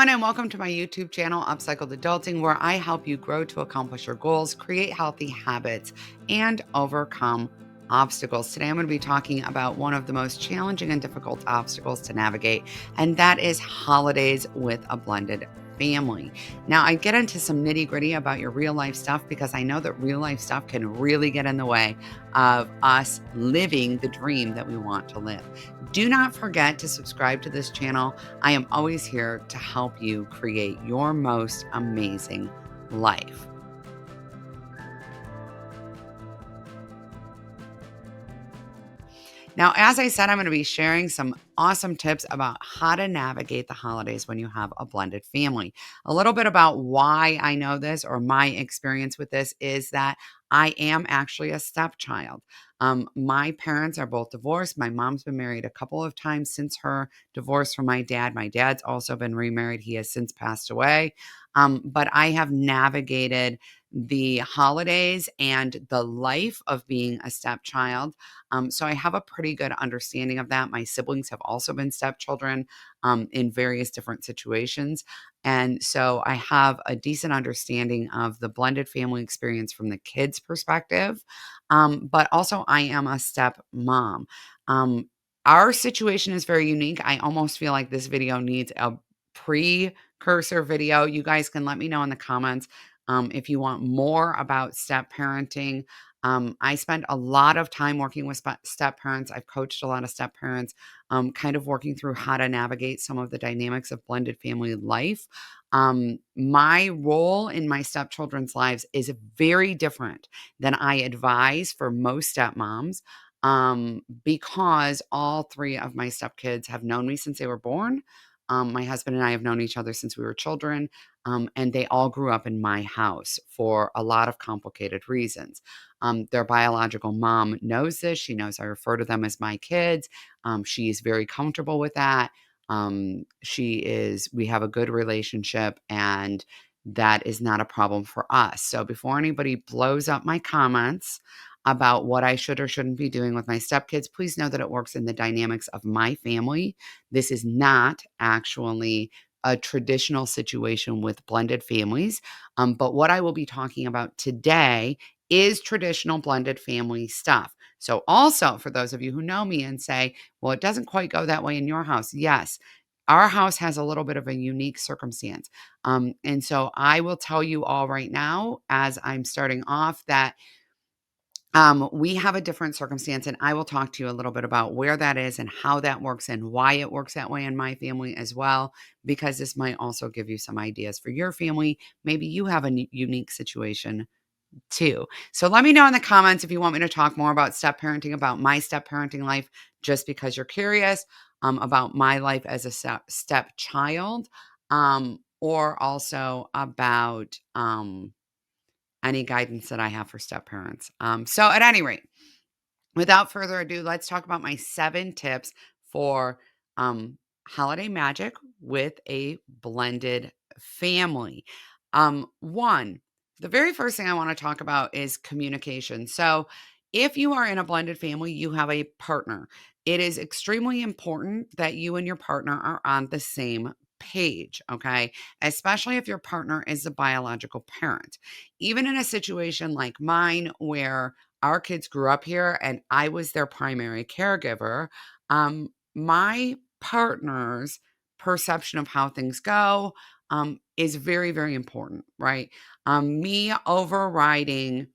everyone, and welcome to my YouTube channel, Upcycled Adulting, where I help you grow to accomplish your goals, create healthy habits, and overcome obstacles. Today, I'm going to be talking about one of the most challenging and difficult obstacles to navigate, and that is holidays with a blended family. Now, I get into some nitty-gritty about your real life stuff because I know that real life stuff can really get in the way of us living the dream that we want to live. Do not forget to subscribe to this channel. I am always here to help you create your most amazing life. Now, as I said, I'm going to be sharing some awesome tips about how to navigate the holidays when you have a blended family. A little bit about why I know this, or my experience with this, is that I am actually a stepchild. My parents are both divorced. My mom's been married a couple of times since her divorce from my dad. My dad's also been remarried. He has since passed away. But I have navigated the holidays and the life of being a stepchild, so I have a pretty good understanding of that. My siblings have also been stepchildren in various different situations. And so I have a decent understanding of the blended family experience from the kids' perspective. But also, I am a step mom. Our situation is very unique. I almost feel like this video needs a precursor video. You guys can let me know in the comments if you want more about step parenting. I spend a lot of time working with step parents. I've coached a lot of step parents, kind of working through how to navigate some of the dynamics of blended family life. My role in my stepchildren's lives is very different than I advise for most stepmoms, because all three of my stepkids have known me since they were born. My husband and I have known each other since we were children, and they all grew up in my house for a lot of complicated reasons. Their biological mom knows this. She knows I refer to them as my kids. She is very comfortable with that. We have a good relationship, and that is not a problem for us. So before anybody blows up my comments about what I should or shouldn't be doing with my stepkids, please know that it works in the dynamics of my family. This is not actually a traditional situation with blended families. But what I will be talking about today is traditional blended family stuff. So also, for those of you who know me and say, well, it doesn't quite go that way in your house. Yes, our house has a little bit of a unique circumstance. And so I will tell you all right now, as I'm starting off, that we have a different circumstance, and I will talk to you a little bit about where that is and how that works and why it works that way in my family as well, because this might also give you some ideas for your family. Maybe you have a unique situation too. So let me know in the comments if you want me to talk more about step parenting, about my step parenting life, just because you're curious, about my life as a step child, or also about any guidance that I have for step parents. So at any rate, without further ado, let's talk about my 7 tips for holiday magic with a blended family. One, the very first thing I want to talk about is communication. So, if you are in a blended family, you have a partner. It is extremely important that you and your partner are on the same page, okay? Especially if your partner is a biological parent. Even in a situation like mine, where our kids grew up here and I was their primary caregiver, my partner's perception of how things go is very, very important, right? Me overriding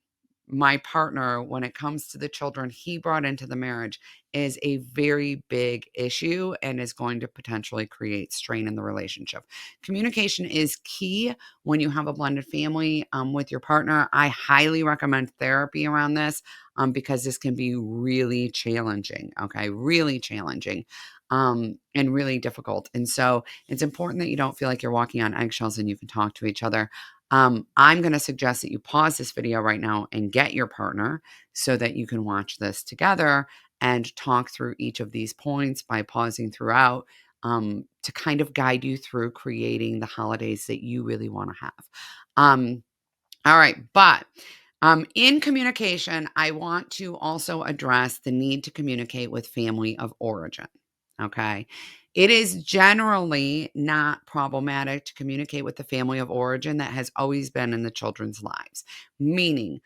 my partner when it comes to the children he brought into the marriage is a very big issue and is going to potentially create strain in the relationship. Communication is key when you have a blended family with your partner. I highly recommend therapy around this, because this can be really challenging, okay? Really challenging, and really difficult. And so it's important that you don't feel like you're walking on eggshells and you can talk to each other. I'm going to suggest that you pause this video right now and get your partner so that you can watch this together and talk through each of these points by pausing throughout, to kind of guide you through creating the holidays that you really want to have. All right. But in communication, I want to also address the need to communicate with family of origin. Okay. It is generally not problematic to communicate with the family of origin that has always been in the children's lives, meaning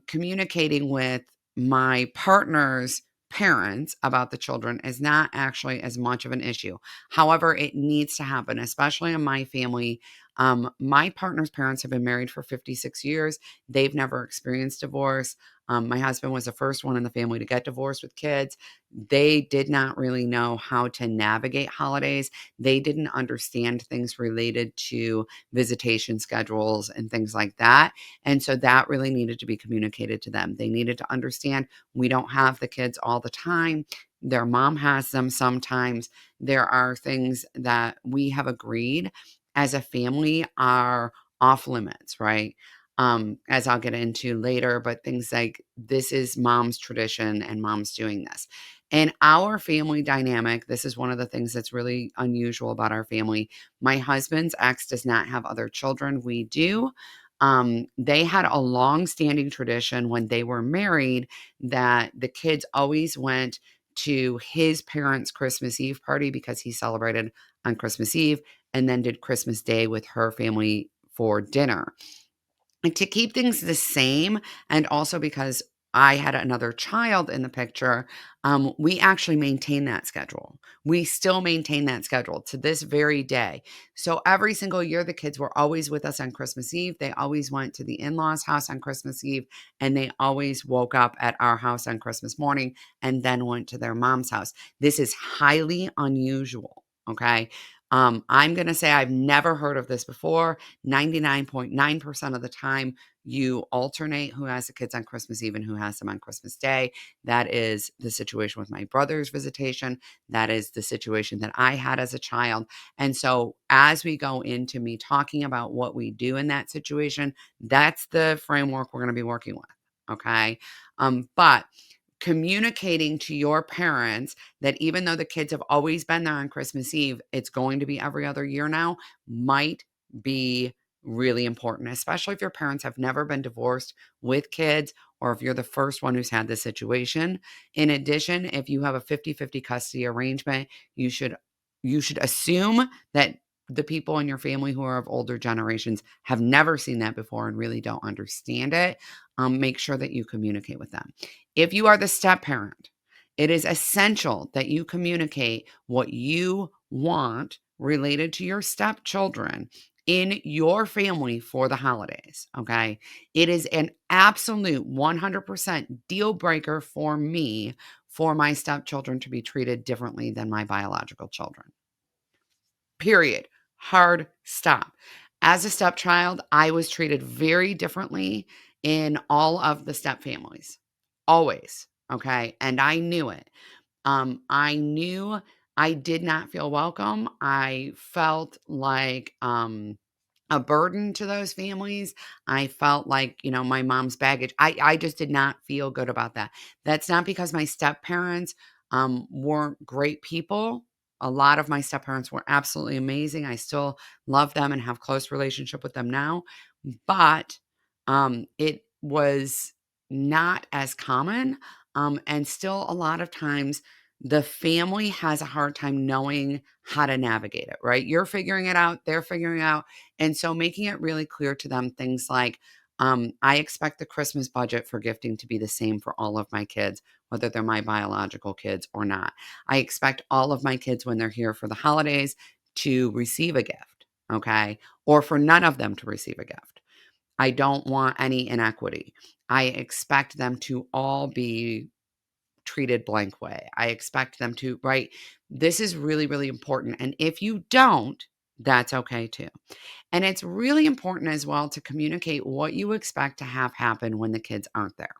communicating with my partner's parents about the children is not actually as much of an issue. However, it needs to happen, especially in my family. My partner's parents have been married for 56 years. They've never experienced divorce. My husband was the first one in the family to get divorced with kids. They did not really know how to navigate holidays. They didn't understand things related to visitation schedules and things like that. And so that really needed to be communicated to them. They needed to understand we don't have the kids all the time. Their mom has them sometimes. There are things that we have agreed as a family are off limits, right? As I'll get into later, but things like this is mom's tradition and mom's doing this. In our family dynamic, this is one of the things that's really unusual about our family. My husband's ex does not have other children. We do. They had a long-standing tradition when they were married that the kids always went to his parents' Christmas Eve party because he celebrated on Christmas Eve and then did Christmas Day with her family for dinner. And to keep things the same, and also because I had another child in the picture, we actually maintain that schedule. We still maintain that schedule to this very day. So every single year, the kids were always with us on Christmas Eve. They always went to the in law's house on Christmas Eve, and they always woke up at our house on Christmas morning and then went to their mom's house. This is highly unusual. Okay. I'm going to say I've never heard of this before. 99.9% of the time, you alternate who has the kids on Christmas Eve and who has them on Christmas Day. That is the situation with my brother's visitation. That is the situation that I had as a child. And so, as we go into me talking about what we do in that situation, that's the framework we're going to be working with. Okay. But communicating to your parents that even though the kids have always been there on Christmas Eve, it's going to be every other year now might be really important, especially if your parents have never been divorced with kids or if you're the first one who's had this situation. In addition, if you have a 50-50 custody arrangement, you should assume that the people in your family who are of older generations have never seen that before and really don't understand it. Make sure that you communicate with them. If you are the step parent, it is essential that you communicate what you want related to your stepchildren in your family for the holidays. Okay. It is an absolute 100% deal breaker for me for my stepchildren to be treated differently than my biological children. Period. Hard stop. As a stepchild, I was treated very differently in all of the step families. Always. Okay. And I knew it. I knew I did not feel welcome. I felt like a burden to those families. I felt like, my mom's baggage. I just did not feel good about that. That's not because my step parents weren't great people. A lot of my step parents were absolutely amazing. I still love them and have close relationship with them now, but it was not as common. And still a lot of times the family has a hard time knowing how to navigate it, right? You're figuring it out, they're figuring it out. And so making it really clear to them things like, I expect the Christmas budget for gifting to be the same for all of my kids, whether they're my biological kids or not. I expect all of my kids, when they're here for the holidays, to receive a gift, okay? Or for none of them to receive a gift. I don't want any inequity. I expect them to all be treated blank way. I expect them to, right? This is really, really important. And if you don't, that's okay too. And it's really important as well to communicate what you expect to have happen when the kids aren't there.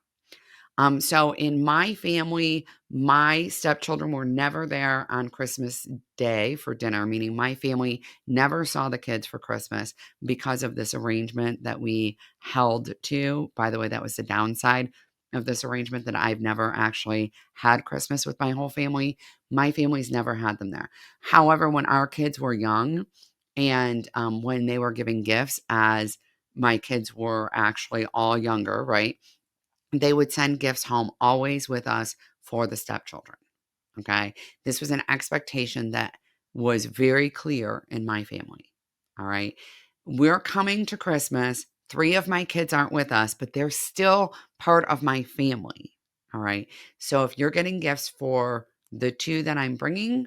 So in my family, my stepchildren were never there on Christmas Day for dinner, meaning my family never saw the kids for Christmas because of this arrangement that we held to. By the way, that was the downside of this arrangement that I've never actually had Christmas with my whole family. My family's never had them there. However, when our kids were young and when they were giving gifts, as my kids were actually all younger, right? They would send gifts home always with us for the stepchildren. Okay. This was an expectation that was very clear in my family. All right. We're coming to Christmas. 3 of my kids aren't with us, but they're still part of my family. All right. So if you're getting gifts for the 2 that I'm bringing,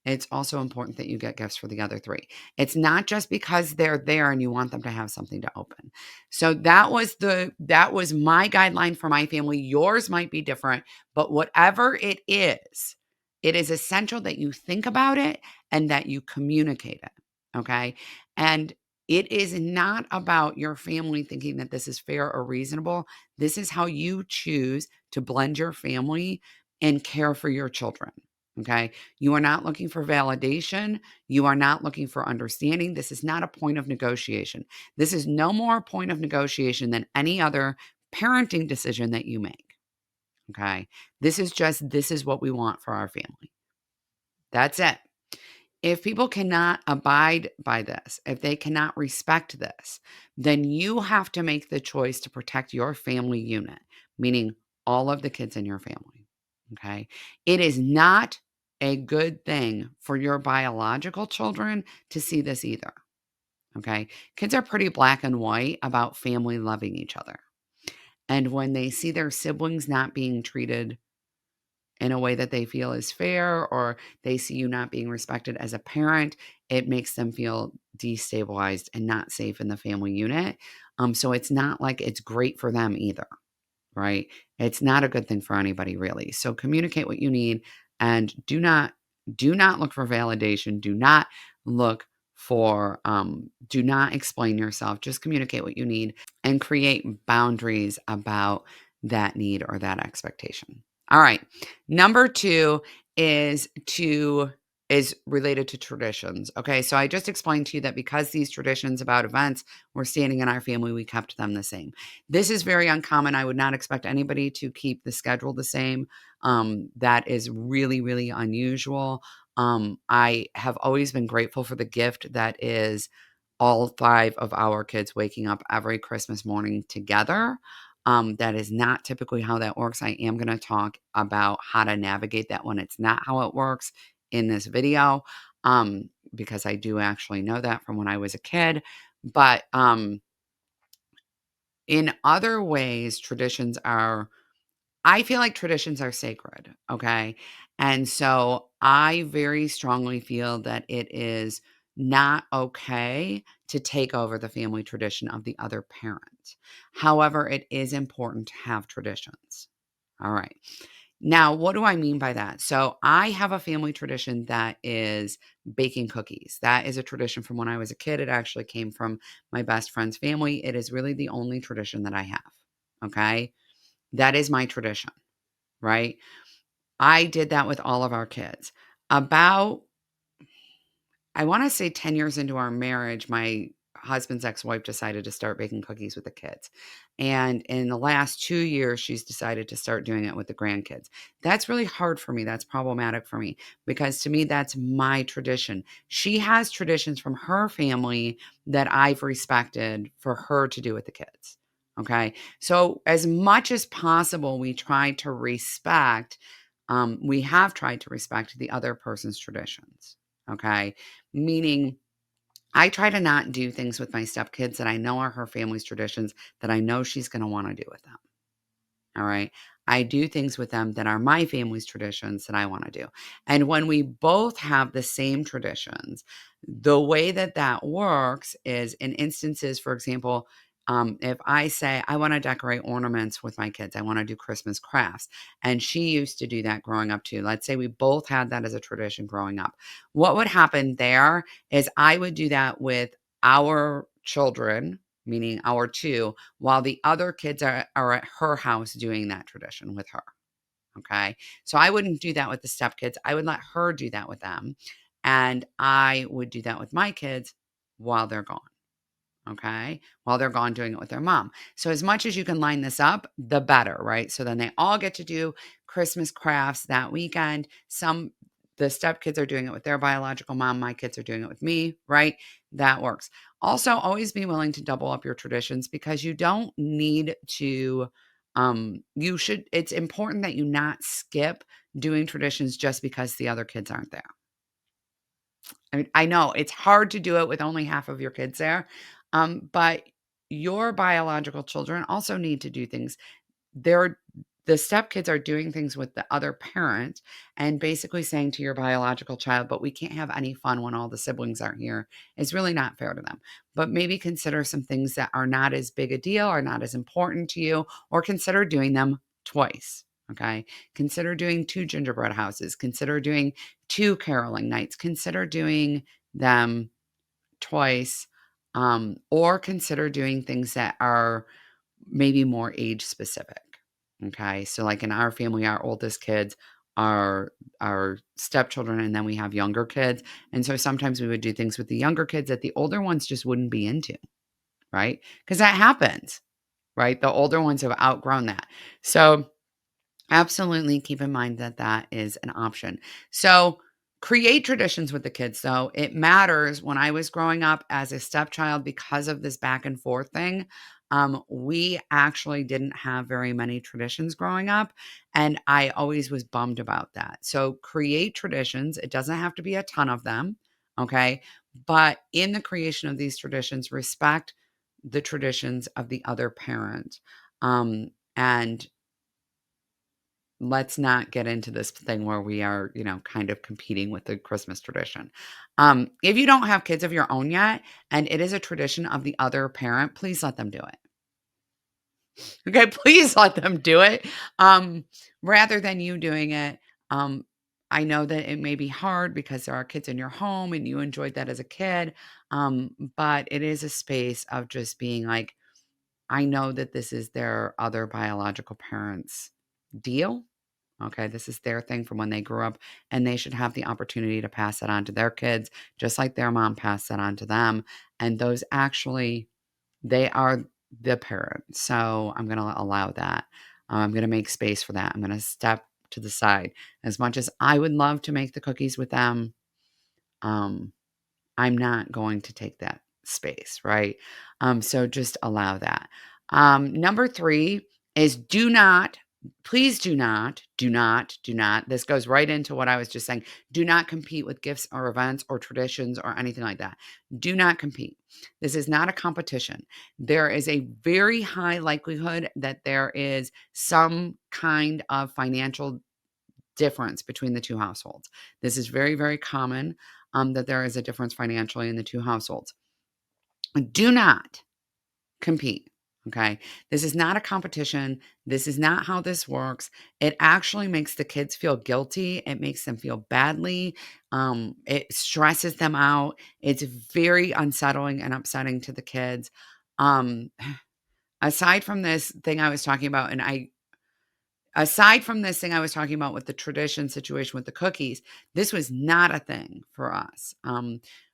it's also important that you get gifts for the other 3. It's not just because they're there and you want them to have something to open. So that was my guideline for my family. Yours might be different, but whatever it is essential that you think about it and that you communicate it, okay? And it is not about your family thinking that this is fair or reasonable. This is how you choose to blend your family and care for your children, okay? You are not looking for validation. You are not looking for understanding. This is not a point of negotiation. This is no more a point of negotiation than any other parenting decision that you make. Okay. This is what we want for our family. That's it. If people cannot abide by this, if they cannot respect this, then you have to make the choice to protect your family unit, meaning all of the kids in your family. Okay. It is not a good thing for your biological children to see this either. Okay. Kids are pretty black and white about family loving each other. And when they see their siblings not being treated in a way that they feel is fair, or they see you not being respected as a parent, it makes them feel destabilized and not safe in the family unit. So it's not like it's great for them either, right? It's not a good thing for anybody really. So communicate what you need and do not look for validation. Do not explain yourself. Just communicate what you need and create boundaries about that need or that expectation. All right. Number 2 is to is related to traditions. Okay. So I just explained to you that because these traditions about events were standing in our family, we kept them the same. This is very uncommon. I would not expect anybody to keep the schedule the same. That is really, really unusual. I have always been grateful for the gift that is all 5 of our kids waking up every Christmas morning together. That is not typically how that works. I am going to talk about how to navigate that when it's not how it works in this video, because I do actually know that from when I was a kid. But in other ways, I feel like traditions are sacred, okay? And so I very strongly feel that it is not okay to take over the family tradition of the other parent. However, it is important to have traditions. All right. Now, what do I mean by that? So, I have a family tradition that is baking cookies. That is a tradition from when I was a kid. It actually came from my best friend's family. It is really the only tradition that I have. Okay. That is my tradition, right? I did that with all of our kids. About, I want to say 10 years into our marriage, my husband's ex-wife decided to start baking cookies with the kids. And in the last 2 years, she's decided to start doing it with the grandkids. That's really hard for me. That's problematic for me because to me, that's my tradition. She has traditions from her family that I've respected for her to do with the kids. Okay. So, as much as possible, we have tried to respect the other person's traditions. Okay. Meaning, I try to not do things with my stepkids that I know are her family's traditions that I know she's going to want to do with them. All right. I do things with them that are my family's traditions that I want to do. And when we both have the same traditions, the way that that works is in instances, for example, if I say I want to decorate ornaments with my kids, I want to do Christmas crafts, and she used to do that growing up too. Let's say we both had that as a tradition growing up. What would happen there is I would do that with our children, meaning our 2, while the other kids are at her house doing that tradition with her. Okay. So I wouldn't do that with the stepkids. I would let her do that with them. And I would do that with my kids while they're gone. Okay. While they're gone doing it with their mom. So as much as you can line this up, the better, right? So then they all get to do Christmas crafts that weekend. The stepkids are doing it with their biological mom. My kids are doing it with me, right? That works. Also, always be willing to double up your traditions because you don't need to, it's important that you not skip doing traditions just because the other kids aren't there. I mean, I know it's hard to do it with only half of your kids there, but your biological children also need to do things. They're the stepkids are doing things with the other parent and basically saying to your biological child, "But we can't have any fun when all the siblings are here." It's really not fair to them. But maybe consider some things that are not as big a deal or not as important to you, or consider doing them twice. Okay. Consider doing two gingerbread houses. Consider doing two caroling nights. Consider doing them twice. Or consider doing things that are maybe more age specific. Okay. So like in our family, our oldest kids are our stepchildren, and then we have younger kids. And so sometimes we would do things with the younger kids that the older ones just wouldn't be into, right? Because that happens, right? The older ones have outgrown that. So absolutely keep in mind that that is an option. So create traditions with the kids. So it matters. When I was growing up as a stepchild, because of this back and forth thing, we actually didn't have very many traditions growing up. And I always was bummed about that. So create traditions. It doesn't have to be a ton of them. Okay. But in the creation of these traditions, respect the traditions of the other parent. And let's not get into this thing where we are, kind of competing with the Christmas tradition. If you don't have kids of your own yet, and it is a tradition of the other parent, please let them do it. Okay, please let them do it, rather than you doing it. Um, I know that it may be hard because there are kids in your home and you enjoyed that as a kid, but it is a space of just being like, I know that this is their other biological parents' deal. Okay, this is their thing from when they grew up, and they should have the opportunity to pass that on to their kids, just like their mom passed that on to them. And those actually, they are the parent. So I'm going to allow that. I'm going to make space for that. I'm going to step to the side. As much as I would love to make the cookies with them, um, I'm not going to take that space, right? So just allow that. Number 3 is please do not. This goes right into what I was just saying. Do not compete with gifts or events or traditions or anything like that. Do not compete. This is not a competition. There is a very high likelihood that there is some kind of financial difference between the two households. This is very, very common, that there is a difference financially in the two households. Do not compete. Okay. This is not a competition. This is not how this works. It actually makes the kids feel guilty. It makes them feel badly. It stresses them out. It's very unsettling and upsetting to the kids. Um, aside from this thing I was talking about, and aside from this thing I was talking about with the tradition situation with the cookies, this was not a thing for us.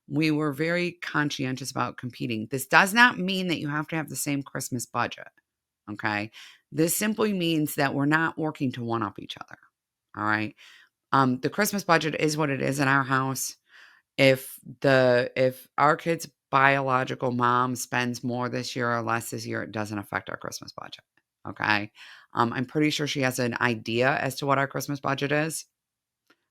We were very conscientious about competing. This does not mean that you have to have the same Christmas budget. Okay. This simply means that we're not working to one up each other. All right. The Christmas budget is what it is in our house. If our kid's biological mom spends more this year or less this year, it doesn't affect our Christmas budget. Okay. I'm pretty sure she has an idea as to what our Christmas budget is.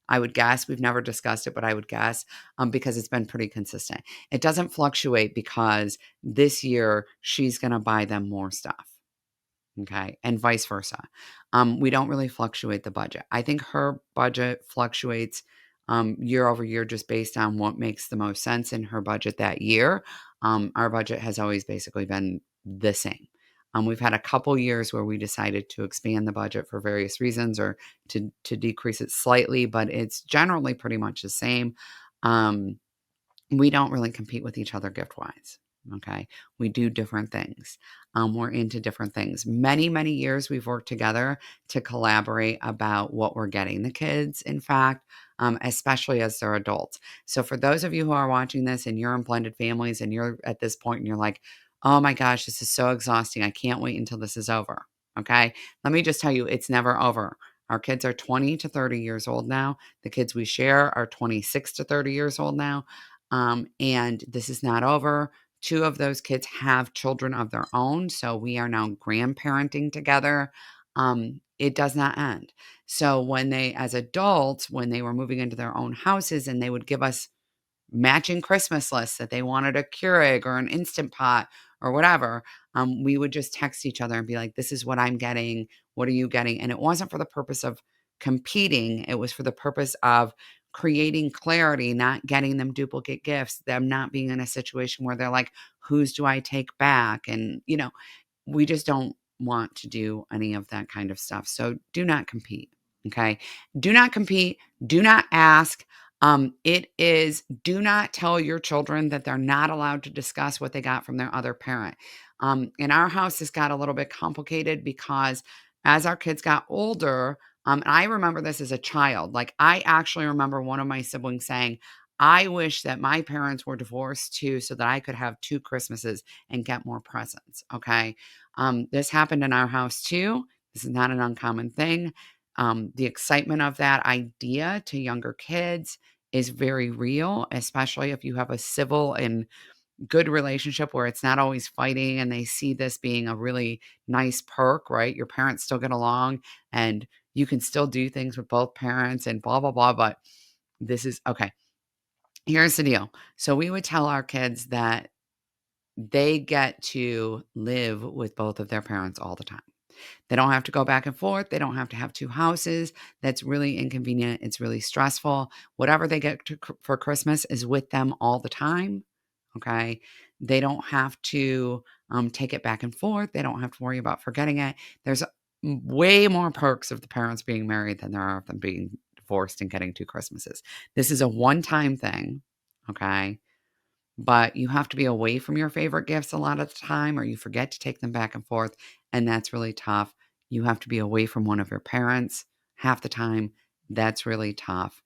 I would guess. We've never discussed it, but I would guess, because it's been pretty consistent. It doesn't fluctuate because this year she's going to buy them more stuff. Okay. And vice versa. We don't really fluctuate the budget. I think her budget fluctuates year over year just based on what makes the most sense in her budget that year. Our budget has always basically been the same. We've had a couple years where we decided to expand the budget for various reasons or to decrease it slightly, but it's generally pretty much the same. Um, we don't really compete with each other gift wise. Okay. We do different things. We're into different things. Many, many years we've worked together to collaborate about what we're getting the kids, in fact, especially as they're adults. So, for those of you who are watching this and you're in blended families and you're at this point and you're like, oh my gosh, this is so exhausting. I can't wait until this is over. Okay. Let me just tell you, it's never over. Our kids are 20 to 30 years old now. The kids we share are 26 to 30 years old now. And this is not over. Two of those kids have children of their own. So we are now grandparenting together. It does not end. So when they, as adults, when they were moving into their own houses and they would give us matching Christmas lists that they wanted a Keurig or an Instant Pot or whatever, we would just text each other and be like, "This is what I'm getting. What are you getting?" And it wasn't for the purpose of competing. It was for the purpose of creating clarity, not getting them duplicate gifts, them not being in a situation where they're like, "Whose do I take back?" And, we just don't want to do any of that kind of stuff. So do not compete. Okay. Do not compete. Do not ask. It is, do not tell your children that they're not allowed to discuss what they got from their other parent. In our house, this got a little bit complicated because as our kids got older, and I remember this as a child, like I actually remember one of my siblings saying, I wish that my parents were divorced too, so that I could have two Christmases and get more presents. Okay. This happened in our house too. This is not an uncommon thing. The excitement of that idea to younger kids is very real, especially if you have a civil and good relationship where it's not always fighting and they see this being a really nice perk, right? Your parents still get along and you can still do things with both parents and blah, blah, blah. But this is okay. Here's the deal. So we would tell our kids that they get to live with both of their parents all the time. They don't have to go back and forth. They don't have to have two houses. That's really inconvenient. It's really stressful. Whatever they get for Christmas is with them all the time. Okay. They don't have to take it back and forth. They don't have to worry about forgetting it. There's way more perks of the parents being married than there are of them being divorced and getting two Christmases. This is a one time thing. Okay. But you have to be away from your favorite gifts a lot of the time, or you forget to take them back and forth, and that's really tough. You have to be away from one of your parents half the time. That's really tough.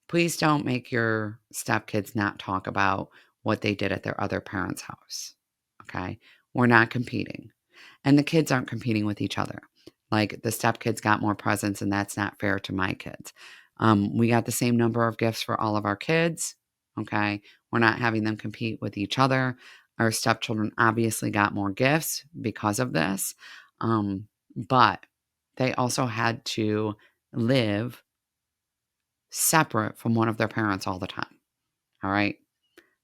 Please don't make your stepkids not talk about what they did at their other parents' house. Okay? We're not competing. And the kids aren't competing with each other. Like the stepkids got more presents, and that's not fair to my kids. We got the same number of gifts for all of our kids. Okay. We're not having them compete with each other. Our stepchildren obviously got more gifts because of this. But they also had to live separate from one of their parents all the time. All right.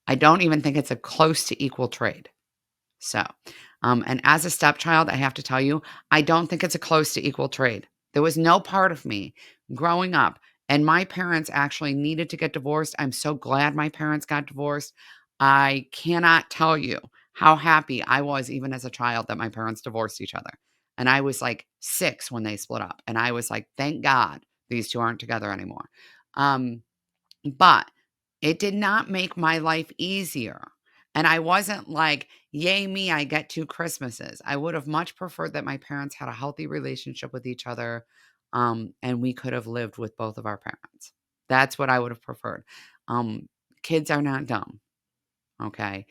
I don't even think it's a close to equal trade. So, and as a stepchild, I have to tell you, I don't think it's a close to equal trade. There was no part of me growing up, and my parents actually needed to get divorced. I'm so glad my parents got divorced. I cannot tell you how happy I was, even as a child, that my parents divorced each other. And I was like 6 when they split up. And I was like, thank God these two aren't together anymore. Um, but it did not make my life easier. And I wasn't like, yay me, I get 2 Christmases. I would have much preferred that my parents had a healthy relationship with each other, and we could have lived with both of our parents. That's what I would have preferred. Um, Kids are not dumb, okay?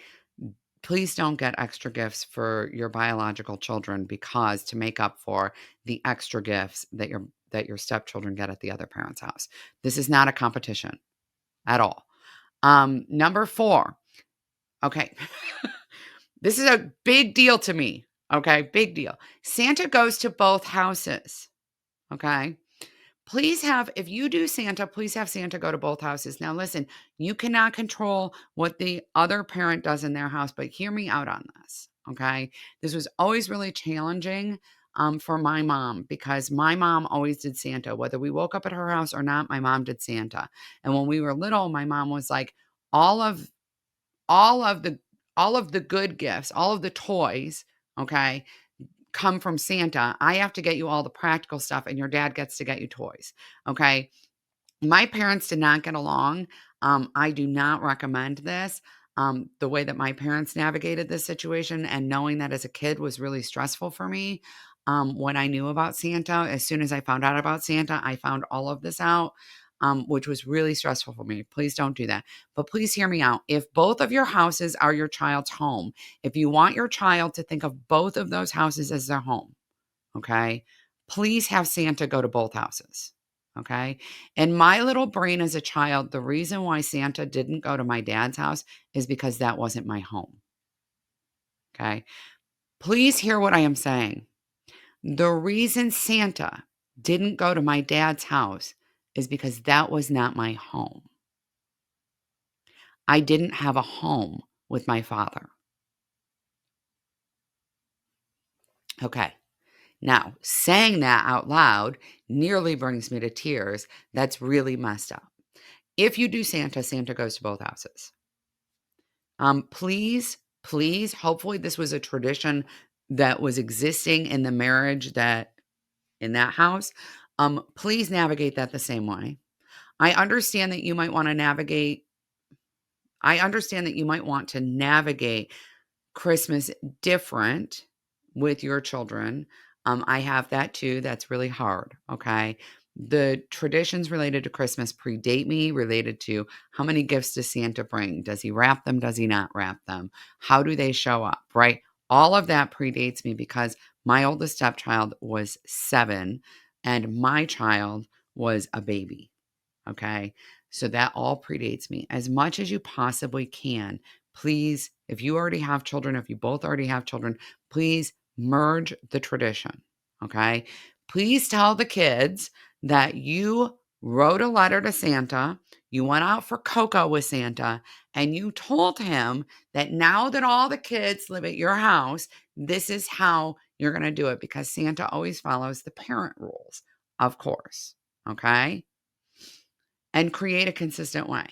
Please don't get extra gifts for your biological children because to make up for the extra gifts that your stepchildren get at the other parent's house. This is not a competition at all. Number 4. Okay. This is a big deal to me. Okay. Big deal. Santa goes to both houses. Okay. If you do Santa, please have Santa go to both houses. Now, listen, you cannot control what the other parent does in their house, but hear me out on this. Okay. This was always really challenging for my mom because my mom always did Santa. Whether we woke up at her house or not, my mom did Santa. And when we were little, my mom was like, all of all of the all of the good gifts, all of the toys, okay, come from Santa. I have to get you all the practical stuff and your dad gets to get you toys. Okay? My parents did not get along. I do not recommend this. The way that my parents navigated this situation and knowing that as a kid was really stressful for me. When I knew about Santa, as soon as I found out about Santa, I found all of this out, which was really stressful for me. Please don't do that. But please hear me out. If both of your houses are your child's home, if you want your child to think of both of those houses as their home, okay, please have Santa go to both houses. Okay. In my little brain as a child, the reason why Santa didn't go to my dad's house is because that wasn't my home. Okay. Please hear what I am saying. The reason Santa didn't go to my dad's house is because that was not my home. I didn't have a home with my father. Okay. Now, saying that out loud nearly brings me to tears. That's really messed up. If you do Santa, Santa goes to both houses. Please, please, hopefully this was a tradition that was existing in the marriage that in that house. Please navigate that the same way. I understand that you might want to navigate I understand that you might want to navigate Christmas different with your children. I have that too. That's really hard. Okay. The traditions related to Christmas predate me, related to how many gifts does Santa bring? Does he wrap them? Does he not wrap them? How do they show up? Right. All of that predates me because my oldest stepchild was 7 and my child was a baby. Okay. So that all predates me. As much as you possibly can, please, if you already have children, if you both already have children, please merge the tradition. Okay. Please tell the kids that you wrote a letter to Santa, you went out for cocoa with Santa, and you told him that now that all the kids live at your house, this is how you're going to do it because Santa always follows the parent rules, of course. Okay. And create a consistent way.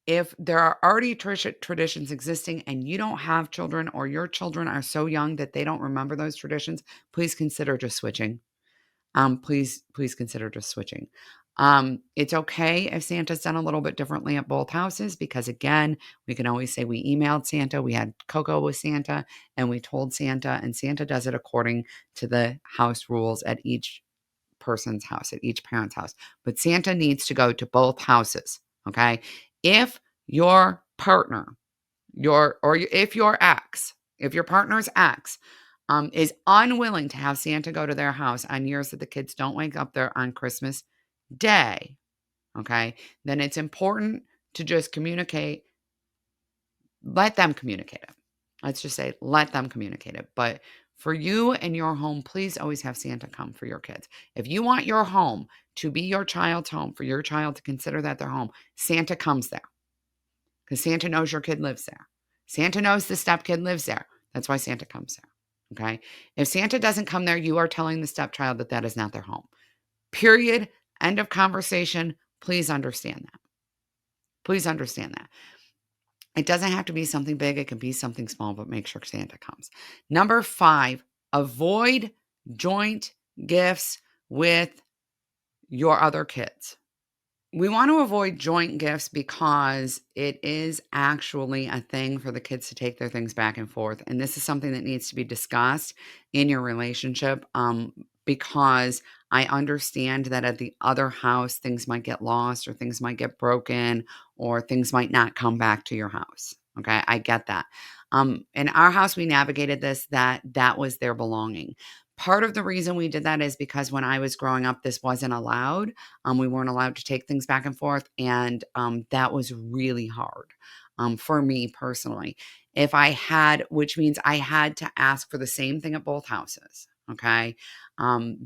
If there are already traditions existing and you don't have children or your children are so young that they don't remember those traditions, please consider just switching. Please consider just switching. It's okay if Santa's done a little bit differently at both houses because again, we can always say we emailed Santa, we had cocoa with Santa, and we told Santa, and Santa does it according to the house rules at each person's house, at each parent's house. But Santa needs to go to both houses. Okay. If your partner, if your ex, if your partner's ex is unwilling to have Santa go to their house on years that the kids don't wake up there on Christmas Day, okay, then it's important to just communicate, let them communicate it. Let's just say, let them communicate it. But for you and your home, please always have Santa come for your kids. If you want your home to be your child's home, for your child to consider that their home, Santa comes there because Santa knows your kid lives there. Santa knows the stepkid lives there. That's why Santa comes there. Okay. If Santa doesn't come there, you are telling the stepchild that that is not their home. Period. End of conversation. Please understand that. Please understand that. It doesn't have to be something big. It can be something small, but make sure Santa comes. Number 5, avoid joint gifts with your other kids. We want to avoid joint gifts because it is actually a thing for the kids to take their things back and forth. And this is something that needs to be discussed in your relationship because I understand that at the other house, things might get lost or things might get broken or things might not come back to your house. Okay, I get that. In our house, we navigated this that was their belonging. Part of the reason we did that is because when I was growing up, this wasn't allowed. We weren't allowed to take things back and forth, and that was really hard for me personally. If I had, which means I had to ask for the same thing at both houses, okay?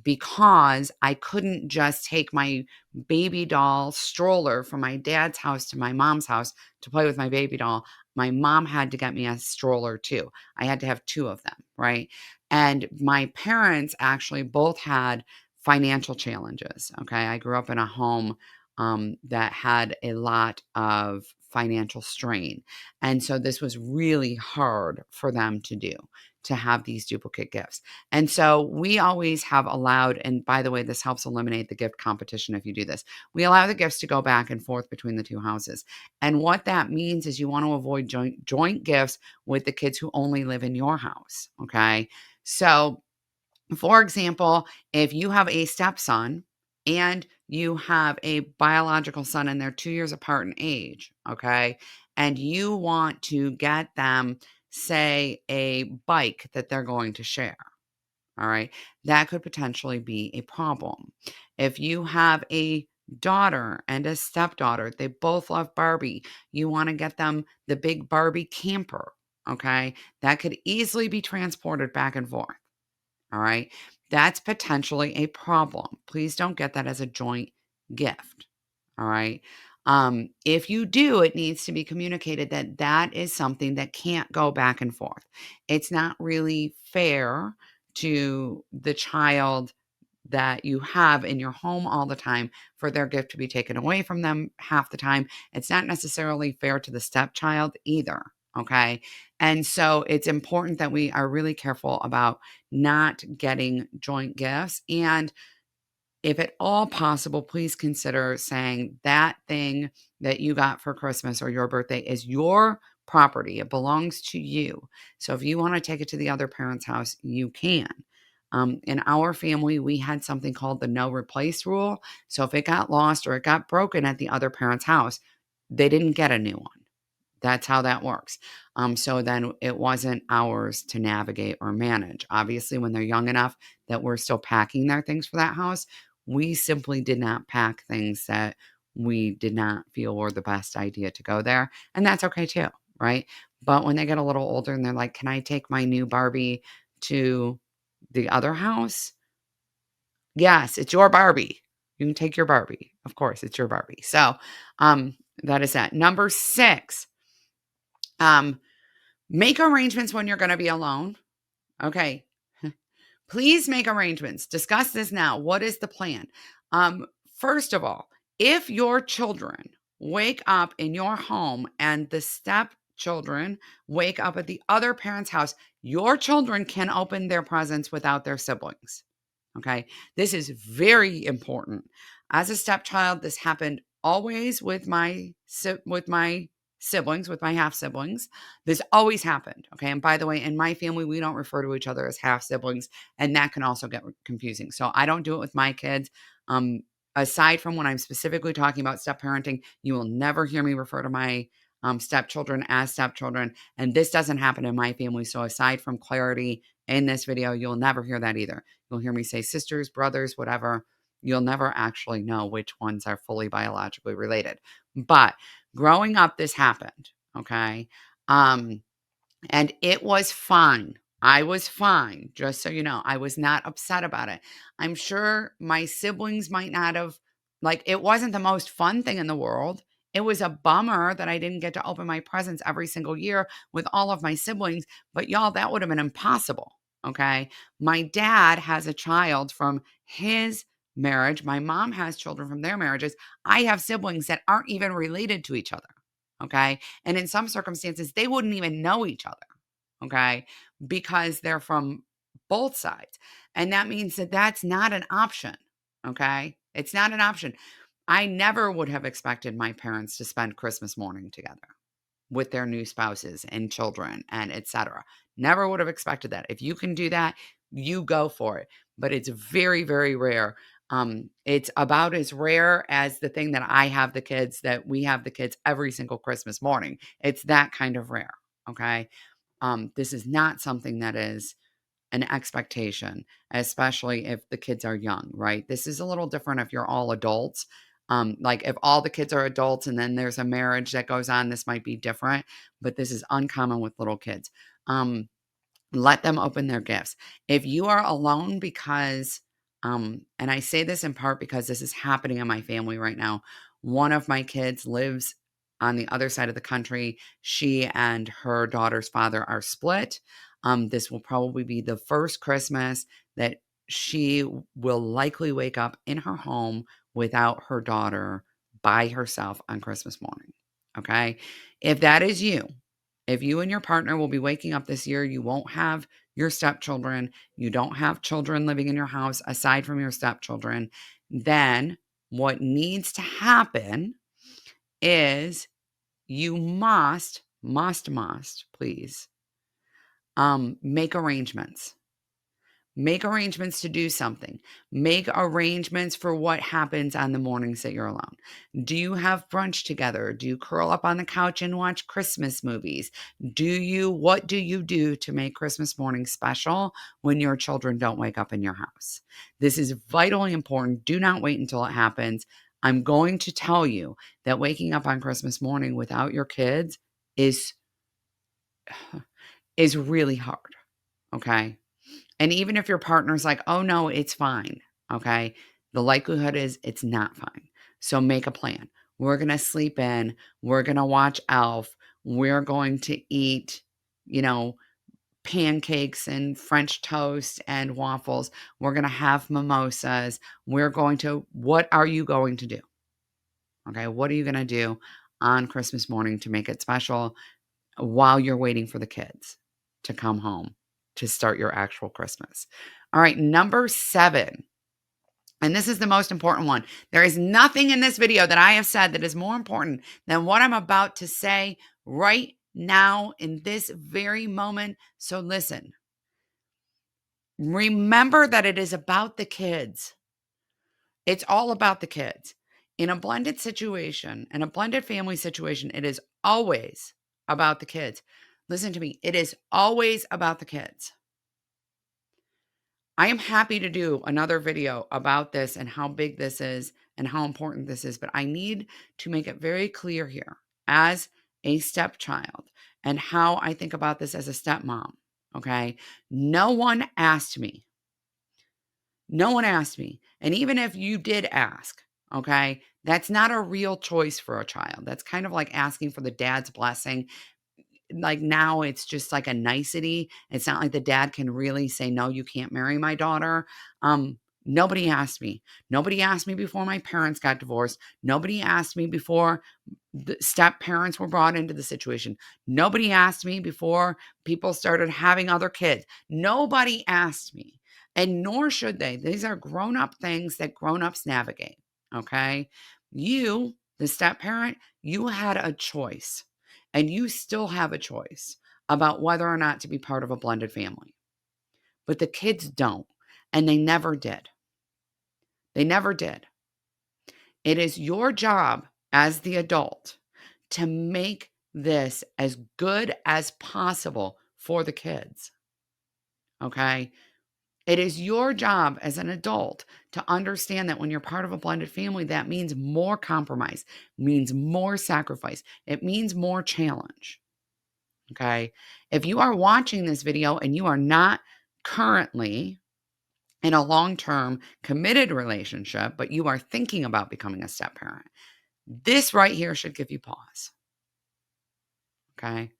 Because I couldn't just take my baby doll stroller from my dad's house to my mom's house to play with my baby doll. My mom had to get me a stroller too. I had to have 2 of them, right? And my parents actually both had financial challenges. Okay. I grew up in a home that had a lot of financial strain. And so this was really hard for them to do, to have these duplicate gifts. And so we always have allowed, and by the way, this helps eliminate the gift competition if you do this. We allow the gifts to go back and forth between the 2 houses. And what that means is you want to avoid joint gifts with the kids who only live in your house. Okay. So, for example, if you have a stepson and you have a biological son and they're 2 years apart in age, okay, and you want to get them, say, a bike that they're going to share, all right, that could potentially be a problem. If you have a daughter and a stepdaughter, they both love Barbie, you want to get them the big Barbie camper, okay, that could easily be transported back and forth. All right. That's potentially a problem. Please don't get that as a joint gift. All right. If you do, it needs to be communicated that that is something that can't go back and forth. It's not really fair to the child that you have in your home all the time for their gift to be taken away from them half the time. It's not necessarily fair to the stepchild either. Okay. And so it's important that we are really careful about not getting joint gifts. And if at all possible, please consider saying that thing that you got for Christmas or your birthday is your property. It belongs to you. So if you want to take it to the other parent's house, you can. In our family, we had something called the no replace rule. So if it got lost or it got broken at the other parent's house, they didn't get a new one. That's how that works. So then it wasn't ours to navigate or manage. Obviously, when they're young enough that we're still packing their things for that house, we simply did not pack things that we did not feel were the best idea to go there. And that's okay too, right? But when they get a little older and they're like, can I take my new Barbie to the other house? Yes, it's your Barbie. You can take your Barbie. Of course, it's your Barbie. So that is that. Number six, um, make arrangements when you're going to be alone. Okay. Please make arrangements. Discuss this now. What is the plan? First of all, if your children wake up in your home and the stepchildren wake up at the other parent's house, your children can open their presents without their siblings. Okay. This is very important. As a stepchild, this happened always with my siblings, with my half siblings. This always happened. Okay. And by the way, in my family, we don't refer to each other as half siblings, and that can also get confusing. So I don't do it with my kids. Um, Aside from when I'm specifically talking about step parenting, you will never hear me refer to my stepchildren as stepchildren. And this doesn't happen in my family. So aside from clarity in this video, you'll never hear that either. You'll hear me say sisters, brothers, whatever. You'll never actually know which ones are fully biologically related. But growing up, this happened. Okay. Um, and it was fine. I was fine, just so you know. I was not upset about it. I'm sure my siblings might not have, like, it wasn't the most fun thing in the world. It was a bummer that I didn't get to open my presents every single year with all of my siblings. But y'all, that would have been impossible. Okay. My dad has a child from his marriage. My mom has children from their marriages. I have siblings that aren't even related to each other. Okay. And in some circumstances, they wouldn't even know each other. Okay. Because they're from both sides. And that means that that's not an option. Okay. It's not an option. I never would have expected my parents to spend Christmas morning together with their new spouses and children and etc. Never would have expected that. If you can do that, you go for it. But it's very, very rare. It's about as rare as the thing that I have the kids, that we have the kids every single Christmas morning. It's that kind of rare. Okay. This is not something that is an expectation, especially if the kids are young, right? This is a little different if you're all adults. Like if all the kids are adults and then there's a marriage that goes on, this might be different, but this is uncommon with little kids. Let them open their gifts. If you are alone because, and I say this in part because this is happening in my family right now. One of my kids lives on the other side of the country. She and her daughter's father are split. This will probably be the first Christmas that she will likely wake up in her home without her daughter by herself on Christmas morning. Okay. If that is you, if you and your partner will be waking up this year, you won't have your stepchildren, you don't have children living in your house aside from your stepchildren, then what needs to happen is you must, please, make arrangements. Make arrangements to do something. Make arrangements for what happens on the mornings that you're alone. Do you have brunch together? Do you curl up on the couch and watch Christmas movies? What do you do to make Christmas morning special when your children don't wake up in your house? This is vitally important. Do not wait until it happens. I'm going to tell you that waking up on Christmas morning without your kids is is really hard. Okay? And even if your partner's like, "Oh, no, it's fine," okay? The likelihood is it's not fine. So make a plan. We're going to sleep in. We're going to watch Elf. We're going to eat, you know, pancakes and French toast and waffles. We're going to have mimosas. What are you going to do? Okay. What are you going to do on Christmas morning to make it special while you're waiting for the kids to come home to start your actual Christmas? All right. Number 7. And this is the most important one. There is nothing in this video that I have said that is more important than what I'm about to say right now in this very moment. So listen. Remember that it is about the kids. It's all about the kids. In a blended situation, in a blended family situation, it is always about the kids. Listen to me. It is always about the kids. I am happy to do another video about this and how big this is and how important this is, but I need to make it very clear here as a stepchild and how I think about this as a stepmom. Okay. No one asked me. No one asked me. And even if you did ask, okay, that's not a real choice for a child. That's kind of like asking for the dad's blessing. Like now it's just like a nicety. It's not like the dad can really say, no, you can't marry my daughter. Nobody asked me. Nobody asked me before my parents got divorced. Nobody asked me before the step parents were brought into the situation. Nobody asked me before people started having other kids. Nobody asked me. And nor should they. These are grown up things that grown ups navigate. Okay. You, the step parent, you had a choice and you still have a choice about whether or not to be part of a blended family. But the kids don't. And they never did. They never did. It is your job as the adult to make this as good as possible for the kids. Okay? It is your job as an adult to understand that when you're part of a blended family, that means more compromise, means more sacrifice. It means more challenge. Okay? If you are watching this video and you are not currently in a long-term committed relationship, but you are thinking about becoming a step parent, this right here should give you pause. Okay?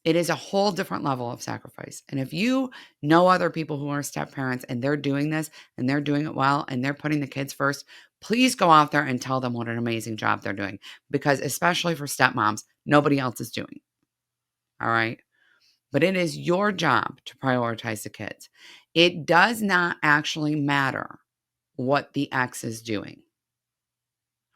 It is a whole different level of sacrifice. And if you know other people who are step parents and they're doing this and they're doing it well and they're putting the kids first, please go out there and tell them what an amazing job they're doing. Because especially for stepmoms, nobody else is doing. All right? But it is your job to prioritize the kids. It does not actually matter what the ex is doing.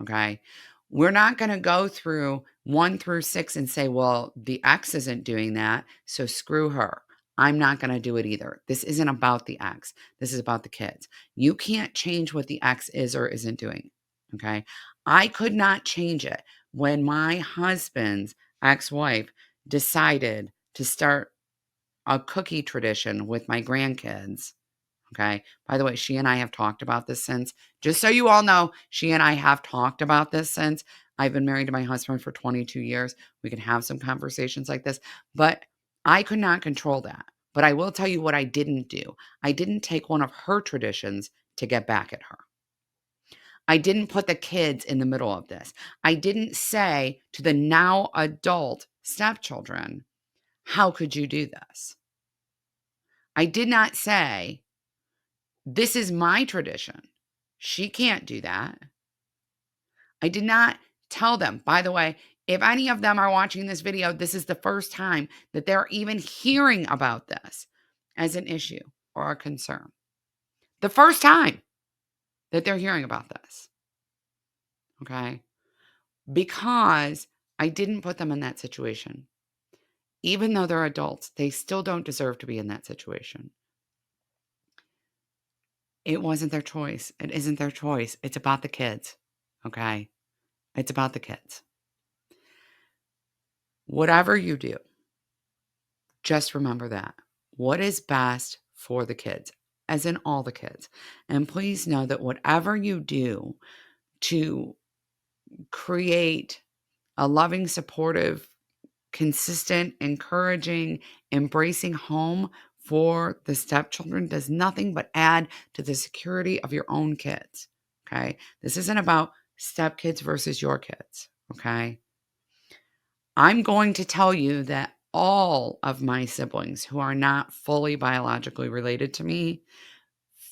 Okay? We're not going to go through 1 through 6 and say, well, the ex isn't doing that, so screw her. I'm not going to do it either. This isn't about the ex. This is about the kids. You can't change what the ex is or isn't doing. Okay? I could not change it when my husband's ex-wife decided to start a cookie tradition with my grandkids. Okay. By the way, she and I have talked about this since. Just so you all know, she and I have talked about this since. I've been married to my husband for 22 years. We can have some conversations like this, but I could not control that. But I will tell you what I didn't do. I didn't take one of her traditions to get back at her. I didn't put the kids in the middle of this. I didn't say to the now adult stepchildren, how could you do this? I did not say, this is my tradition. She can't do that. I did not tell them. By the way, if any of them are watching this video, this is the first time that they're even hearing about this as an issue or a concern. The first time that they're hearing about this. Okay? Because I didn't put them in that situation. Even though they're adults, they still don't deserve to be in that situation. It wasn't their choice. It isn't their choice. It's about the kids. Okay? It's about the kids. Whatever you do, just remember that. What is best for the kids, as in all the kids. And please know that whatever you do to create a loving, supportive, consistent, encouraging, embracing home for the stepchildren does nothing but add to the security of your own kids. Okay? This isn't about stepkids versus your kids, okay? I'm going to tell you that all of my siblings who are not fully biologically related to me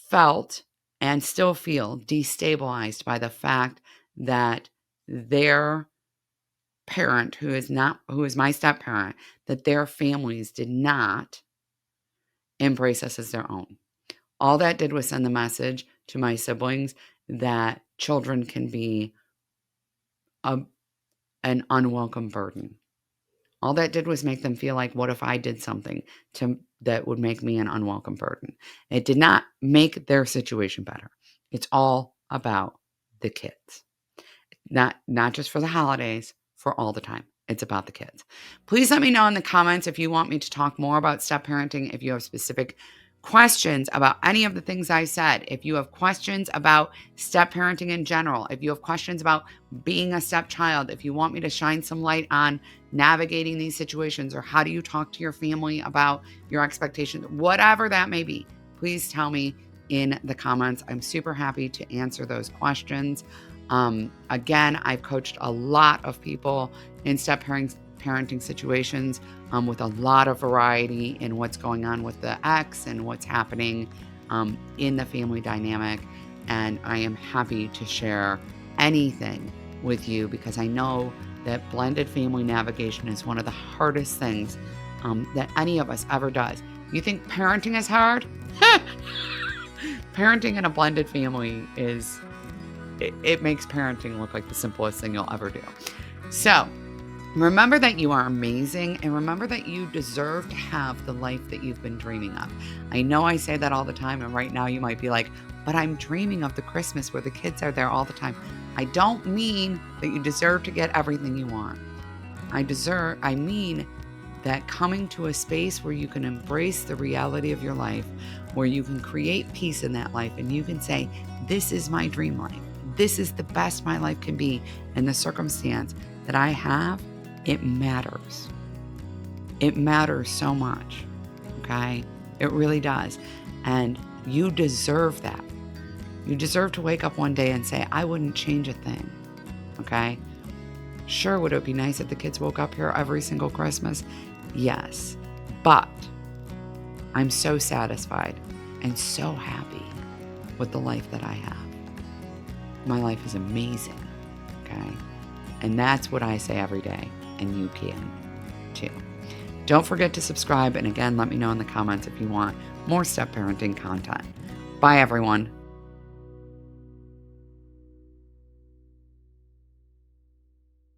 felt and still feel destabilized by the fact that their parent, who is my step parent, that their families did not embrace us as their own. All that did was send the message to my siblings that children can be a, an unwelcome burden. All that did was make them feel like, what if I did something that would make me an unwelcome burden? It did not make their situation better. It's all about the kids. Not just for the holidays, for all the time. It's about the kids. Please let me know in the comments if you want me to talk more about step parenting, if you have specific questions about any of the things I said, if you have questions about step parenting in general, if you have questions about being a stepchild, if you want me to shine some light on navigating these situations, or how do you talk to your family about your expectations, whatever that may be, please tell me in the comments. I'm super happy to answer those questions. Again, I've coached a lot of people in step parenting situations with a lot of variety in what's going on with the ex and what's happening in the family dynamic. And I am happy to share anything with you because I know that blended family navigation is one of the hardest things that any of us ever does. You think parenting is hard? Parenting in a blended family it makes parenting look like the simplest thing you'll ever do. So remember that you are amazing, and remember that you deserve to have the life that you've been dreaming of. I know I say that all the time, and right now you might be like, but I'm dreaming of the Christmas where the kids are there all the time. I don't mean that you deserve to get everything you want. I mean that coming to a space where you can embrace the reality of your life, where you can create peace in that life, and you can say, this is my dream life. This is the best my life can be. And the circumstance that I have, it matters. It matters so much. Okay? It really does. And you deserve that. You deserve to wake up one day and say, I wouldn't change a thing. Okay? Sure, would it be nice if the kids woke up here every single Christmas? Yes. But I'm so satisfied and so happy with the life that I have. My life is amazing, okay? And that's what I say every day, and you can too. Don't forget to subscribe, and again, let me know in the comments if you want more step parenting content. Bye, everyone.